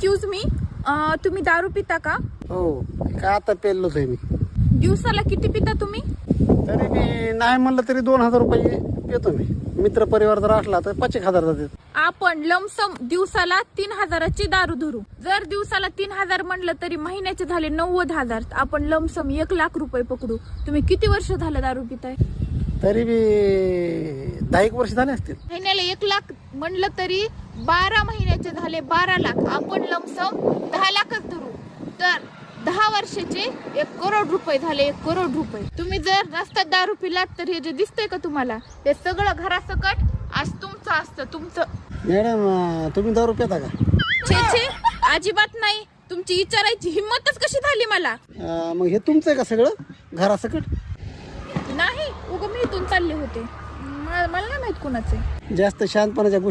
Excuse me, तुम्ही दारू पिता का? हो, काय आता पेलोच आहे मी. दिवसाला किती पिता तुम्ही? तरी मी नाही म्हणलं तरी 2000 रुपये येतो मी. मित्र परिवार जर असला तर 5000 जातात. आपण लमसम दिवसाला 3000ची दारू धरू. जर दिवसाला 3000 म्हणलं तरी महिन्याचे झाले 90,000. आपण लमसम 1,00,000 रुपये पकडू. तुम्ही किती वर्ष झालं दारू पिताय? तरी बी 10 वर्ष झाले असतील. महिन्याला 1,00,000 म्हणलं तरी 12 महिन्याचे झाले 12 लाख. आपण लमसम 10 लाखच धरू तर 10 वर्षाचे 1 करोड रुपये झाले. 1 करोड रुपये. तुम्ही जर रस्त्यात दारू पिलात तर हे जे दिसतंय का तुम्हाला, हे सगळं घरासकट आज तुमचं असतं. तुमचं. मॅडम तुम्ही दारू पिता का? छे छे, अजिबात नाही. तुमची विचारायची हिंमतच कशी झाली मला? मग हे तुमचं आहे का सगळं घरासकट? नाही, उगा मी इथून चालले होते. मला नाही माहित कोणाचे. जास्त शांतपणाच्या